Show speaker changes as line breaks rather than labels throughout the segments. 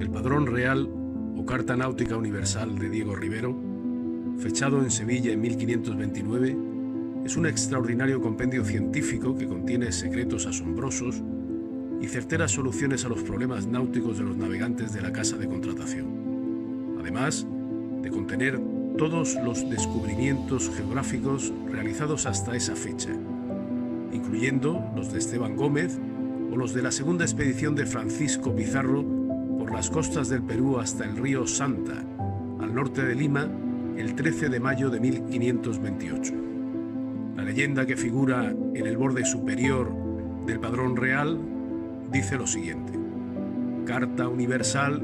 El Padrón Real o Carta Náutica Universal de Diego Rivero, fechado en Sevilla en 1529, es un extraordinario compendio científico que contiene secretos asombrosos y certeras soluciones a los problemas náuticos de los navegantes de la casa de contratación, además de contener todos los descubrimientos geográficos realizados hasta esa fecha, incluyendo los de Esteban Gómez o los de la segunda expedición de Francisco Pizarro por las costas del Perú hasta el río Santa, al norte de Lima, el 13 de mayo de 1528. La leyenda que figura en el borde superior del Padrón Real dice lo siguiente: Carta universal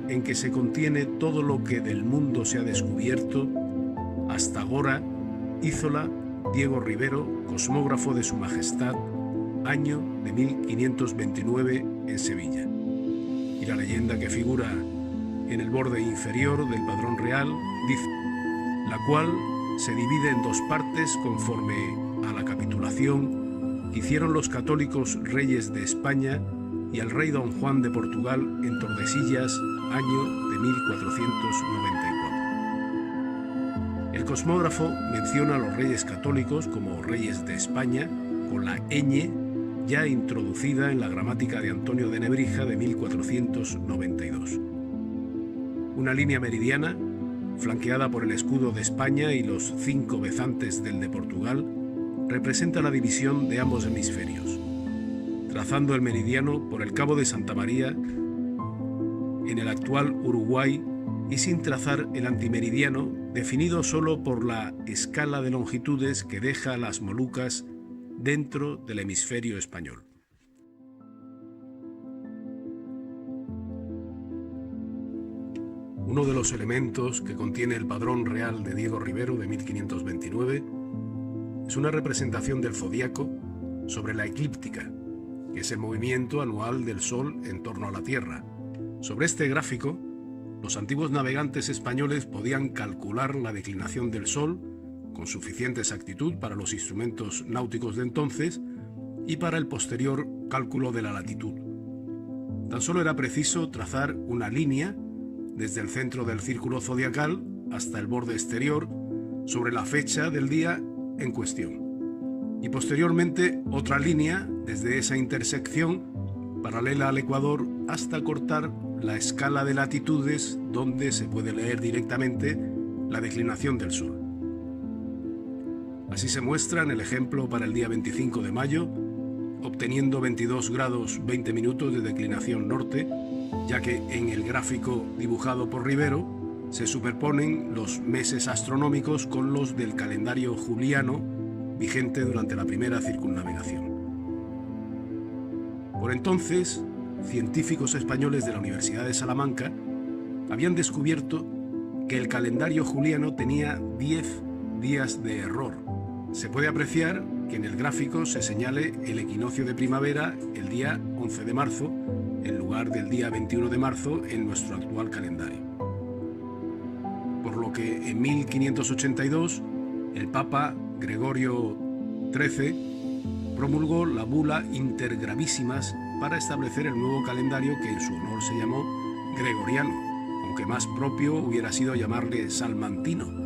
en que se contiene todo lo que del mundo se ha descubierto, hasta agora hízola Diego Rivero, cosmógrafo de Su Majestad, año de 1529 en Sevilla. Y la leyenda que figura en el borde inferior del Padrón Real dice: la cual se divide en dos partes conforme a la capitulación que hicieron los católicos reyes de España y al rey don Juan de Portugal en Tordesillas, año de 1494. El cosmógrafo menciona a los reyes católicos como reyes de España con la ñ ya introducida en la gramática de Antonio de Nebrija de 1492. Una línea meridiana, flanqueada por el escudo de España y los 5 bezantes del de Portugal, representa la división de ambos hemisferios, trazando el meridiano por el Cabo de Santa María en el actual Uruguay y sin trazar el antimeridiano, definido solo por la escala de longitudes que deja las Molucas dentro del hemisferio español. Uno de los elementos que contiene el Padrón Real de Diego Rivero de 1529 es una representación del zodíaco sobre la eclíptica, que es el movimiento anual del Sol en torno a la Tierra. Sobre este gráfico, los antiguos navegantes españoles podían calcular la declinación del Sol con suficiente exactitud para los instrumentos náuticos de entonces y para el posterior cálculo de la latitud. Tan solo era preciso trazar una línea desde el centro del círculo zodiacal hasta el borde exterior sobre la fecha del día en cuestión, y posteriormente otra línea desde esa intersección paralela al ecuador hasta cortar la escala de latitudes donde se puede leer directamente la declinación del Sol. Así se muestra en el ejemplo para el día 25 de mayo, obteniendo 22 grados 20 minutos de declinación norte, ya que en el gráfico dibujado por Rivero se superponen los meses astronómicos con los del calendario juliano vigente durante la primera circunnavegación. Por entonces, científicos españoles de la Universidad de Salamanca habían descubierto que el calendario juliano tenía 10 días de error. Se puede apreciar que en el gráfico se señale el equinoccio de primavera el día 11 de marzo, en lugar del día 21 de marzo en nuestro actual calendario. Por lo que en 1582 el Papa Gregorio XIII promulgó la bula Intergravísimas para establecer el nuevo calendario que en su honor se llamó Gregoriano, aunque más propio hubiera sido llamarle Salmantino,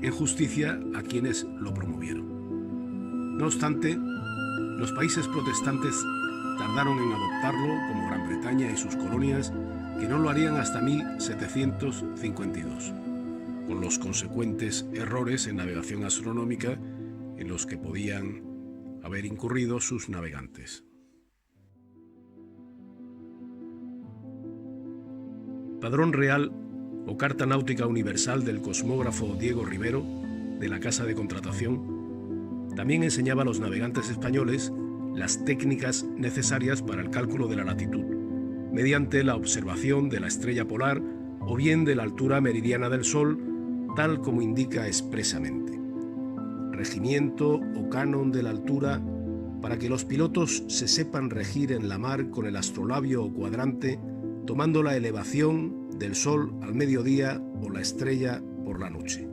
en justicia a quienes lo promovieron. No obstante, los países protestantes tardaron en adoptarlo, como Gran Bretaña y sus colonias, que no lo harían hasta 1752, con los consecuentes errores en navegación astronómica en los que podían haber incurrido sus navegantes. Padrón Real o Carta Náutica Universal del cosmógrafo Diego Rivero, de la Casa de Contratación, también enseñaba a los navegantes españoles las técnicas necesarias para el cálculo de la latitud, mediante la observación de la estrella polar o bien de la altura meridiana del Sol, tal como indica expresamente. Regimiento o canon de la altura para que los pilotos se sepan regir en la mar con el astrolabio o cuadrante, tomando la elevación del Sol al mediodía o la estrella por la noche.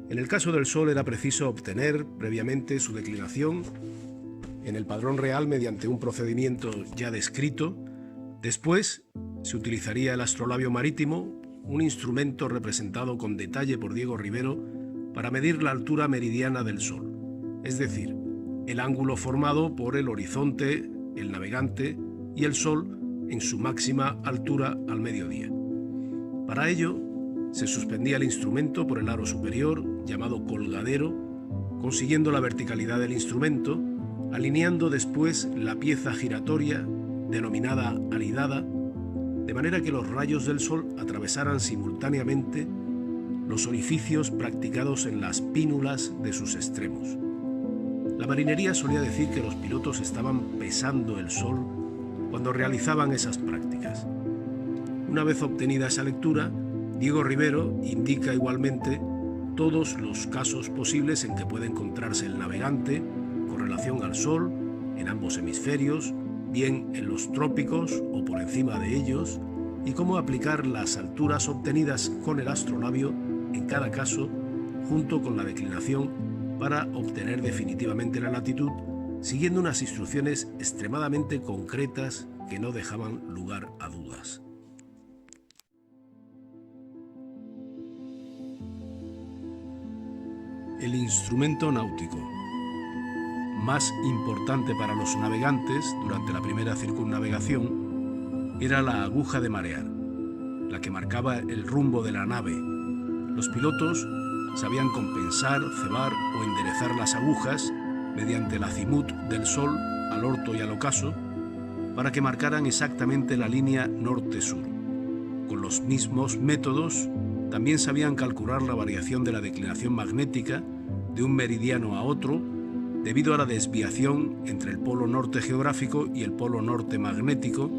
En el caso del Sol era preciso obtener previamente su declinación en el Padrón Real mediante un procedimiento ya descrito. Después se utilizaría el astrolabio marítimo, un instrumento representado con detalle por Diego Rivero para medir la altura meridiana del Sol, es decir, el ángulo formado por el horizonte, el navegante y el Sol en su máxima altura al mediodía. Para ello, se suspendía el instrumento por el aro superior, llamado colgadero, consiguiendo la verticalidad del instrumento, alineando después la pieza giratoria, denominada alidada, de manera que los rayos del Sol atravesaran simultáneamente los orificios practicados en las pínulas de sus extremos. La marinería solía decir que los pilotos estaban pesando el Sol cuando realizaban esas prácticas. Una vez obtenida esa lectura, Diego Rivero indica igualmente todos los casos posibles en que puede encontrarse el navegante con relación al Sol en ambos hemisferios, bien en los trópicos o por encima de ellos, y cómo aplicar las alturas obtenidas con el astrolabio en cada caso, junto con la declinación, para obtener definitivamente la latitud, siguiendo unas instrucciones extremadamente concretas que no dejaban lugar a dudas. El instrumento náutico más importante para los navegantes durante la primera circunnavegación era la aguja de marear, la que marcaba el rumbo de la nave. Los pilotos sabían compensar, cebar o enderezar las agujas mediante el azimut del Sol al orto y al ocaso para que marcaran exactamente la línea norte-sur. Con los mismos métodos también sabían calcular la variación de la declinación magnética de un meridiano a otro debido a la desviación entre el polo norte geográfico y el polo norte magnético,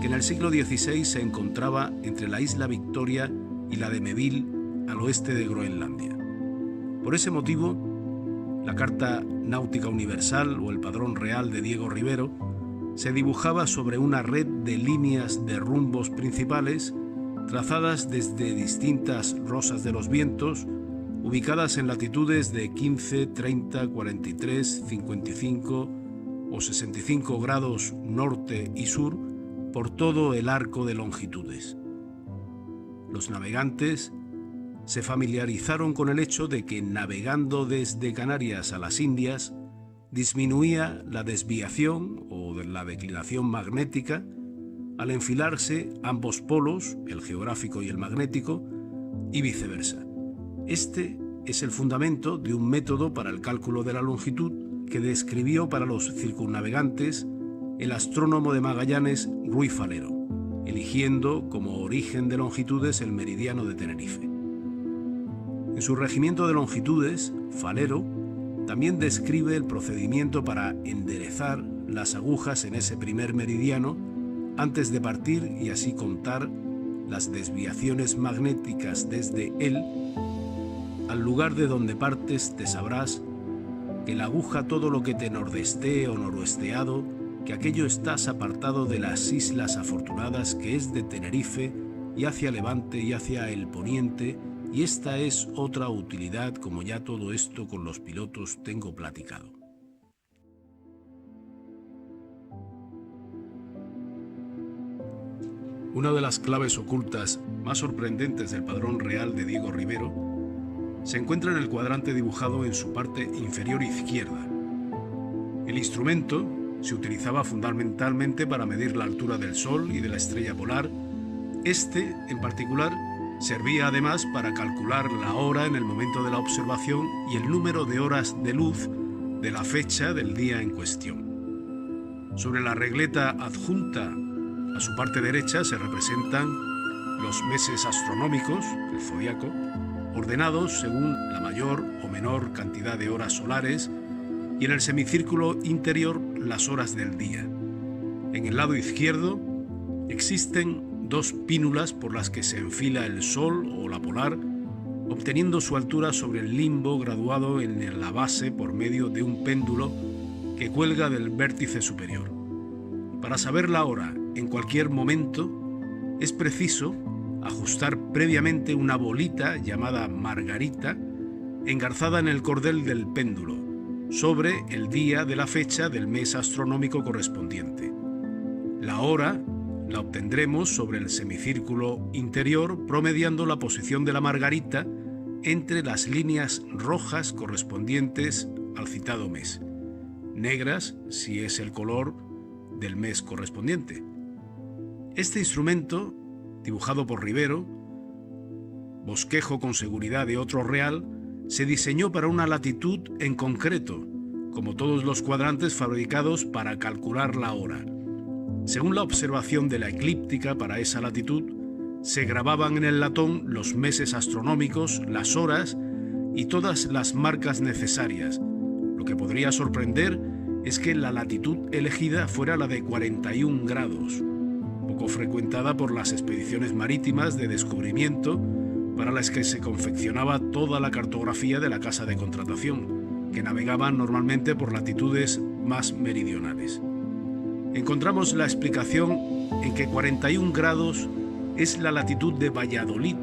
que en el siglo XVI se encontraba entre la isla Victoria y la de Melville al oeste de Groenlandia. Por ese motivo, la Carta Náutica Universal o el Padrón Real de Diego Rivero se dibujaba sobre una red de líneas de rumbos principales trazadas desde distintas rosas de los vientos, ubicadas en latitudes de 15, 30, 43, 55 o 65 grados norte y sur por todo el arco de longitudes. Los navegantes se familiarizaron con el hecho de que navegando desde Canarias a las Indias disminuía la desviación o la declinación magnética al enfilarse ambos polos, el geográfico y el magnético, y viceversa. Este es el fundamento de un método para el cálculo de la longitud que describió para los circunnavegantes el astrónomo de Magallanes Ruy Falero, eligiendo como origen de longitudes el meridiano de Tenerife. En su regimiento de longitudes, Falero también describe el procedimiento para enderezar las agujas en ese primer meridiano antes de partir y así contar las desviaciones magnéticas desde él. Al lugar de donde partes te sabrás que la aguja todo lo que te nordestee o noroesteado, que aquello estás apartado de las islas afortunadas que es de Tenerife y hacia levante y hacia el poniente, y esta es otra utilidad como ya todo esto con los pilotos tengo platicado. Una de las claves ocultas más sorprendentes del Padrón Real de Diego Rivero se encuentra en el cuadrante dibujado en su parte inferior izquierda. El instrumento se utilizaba fundamentalmente para medir la altura del Sol y de la estrella polar. Este, en particular, servía además para calcular la hora en el momento de la observación y el número de horas de luz de la fecha del día en cuestión. Sobre la regleta adjunta a su parte derecha se representan los meses astronómicos, el zodiaco, ordenados según la mayor o menor cantidad de horas solares, y en el semicírculo interior las horas del día. En el lado izquierdo existen dos pínulas por las que se enfila el Sol o la polar, obteniendo su altura sobre el limbo graduado en la base por medio de un péndulo que cuelga del vértice superior. Para saber la hora en cualquier momento es preciso ajustar previamente una bolita llamada margarita engarzada en el cordel del péndulo sobre el día de la fecha del mes astronómico correspondiente. La hora la obtendremos sobre el semicírculo interior, promediando la posición de la margarita entre las líneas rojas correspondientes al citado mes, negras si es el color del mes correspondiente. Este instrumento, dibujado por Ribero, bosquejo con seguridad de otro real, se diseñó para una latitud en concreto, como todos los cuadrantes fabricados para calcular la hora. Según la observación de la eclíptica para esa latitud, se grababan en el latón los meses astronómicos, las horas y todas las marcas necesarias. Lo que podría sorprender es que la latitud elegida fuera la de 41 grados, poco frecuentada por las expediciones marítimas de descubrimiento para las que se confeccionaba toda la cartografía de la casa de contratación, que navegaban normalmente por latitudes más meridionales. Encontramos la explicación en que 41 grados es la latitud de Valladolid,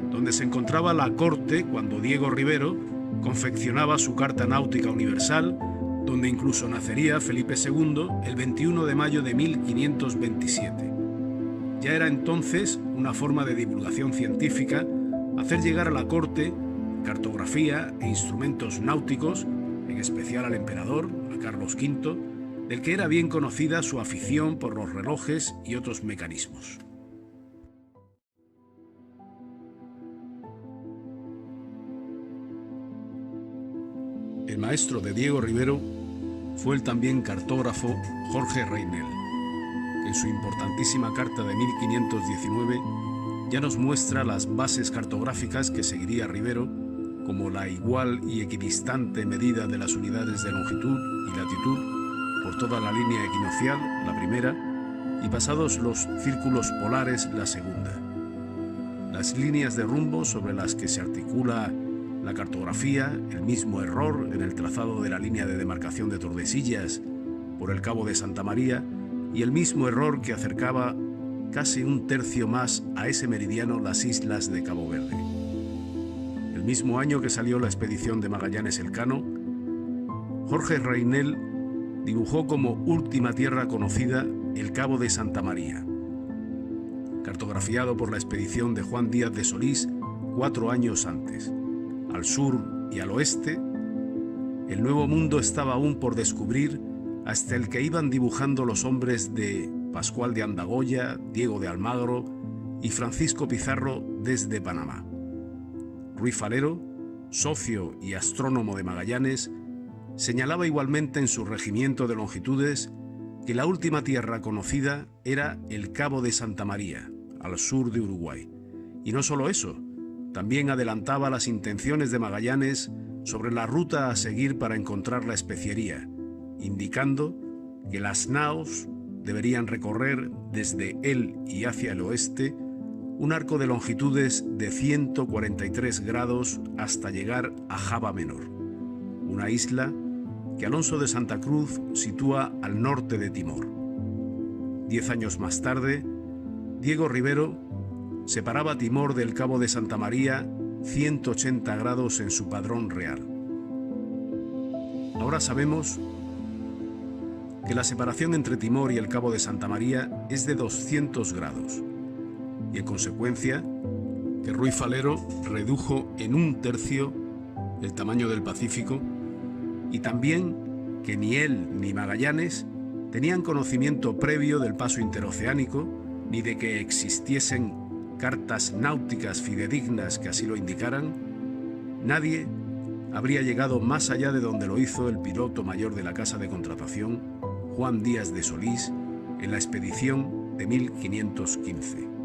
donde se encontraba la corte cuando Diego Ribero confeccionaba su Carta Náutica Universal, donde incluso nacería Felipe II el 21 de mayo de 1527. Ya era entonces una forma de divulgación científica hacer llegar a la corte cartografía e instrumentos náuticos, en especial al emperador, a Carlos V, del que era bien conocida su afición por los relojes y otros mecanismos. El maestro de Diego Ribero fue el también cartógrafo Jorge Reinel, que en su importantísima carta de 1519 ya nos muestra las bases cartográficas que seguiría Ribero, como la igual y equidistante medida de las unidades de longitud y latitud por toda la línea equinoccial, la primera, y pasados los círculos polares, la segunda. Las líneas de rumbo sobre las que se articula la cartografía, el mismo error en el trazado de la línea de demarcación de Tordesillas por el Cabo de Santa María y el mismo error que acercaba casi un tercio más a ese meridiano las islas de Cabo Verde. El mismo año que salió la expedición de Magallanes Elcano, Jorge Reinel dibujó como última tierra conocida el Cabo de Santa María, cartografiado por la expedición de Juan Díaz de Solís 4 años antes. Al sur y al oeste, el Nuevo Mundo estaba aún por descubrir, hasta el que iban dibujando los hombres de Pascual de Andagoya, Diego de Almagro y Francisco Pizarro desde Panamá. Ruy Falero, socio y astrónomo de Magallanes, señalaba igualmente en su regimiento de longitudes que la última tierra conocida era el Cabo de Santa María, al sur de Uruguay. Y no solo eso, también adelantaba las intenciones de Magallanes sobre la ruta a seguir para encontrar la especiería, indicando que las naos deberían recorrer desde él y hacia el oeste un arco de longitudes de 143 grados hasta llegar a Java Menor, una isla que Alonso de Santa Cruz sitúa al norte de Timor. 10 años más tarde, Diego Ribero separaba Timor del Cabo de Santa María 180 grados en su padrón real. Ahora sabemos que la separación entre Timor y el Cabo de Santa María es de 200 grados y, en consecuencia, que Ruy Falero redujo en un tercio el tamaño del Pacífico, y también que ni él ni Magallanes tenían conocimiento previo del paso interoceánico ni de que existiesen cartas náuticas fidedignas que así lo indicaran. Nadie habría llegado más allá de donde lo hizo el piloto mayor de la casa de contratación, Juan Díaz de Solís, en la expedición de 1515.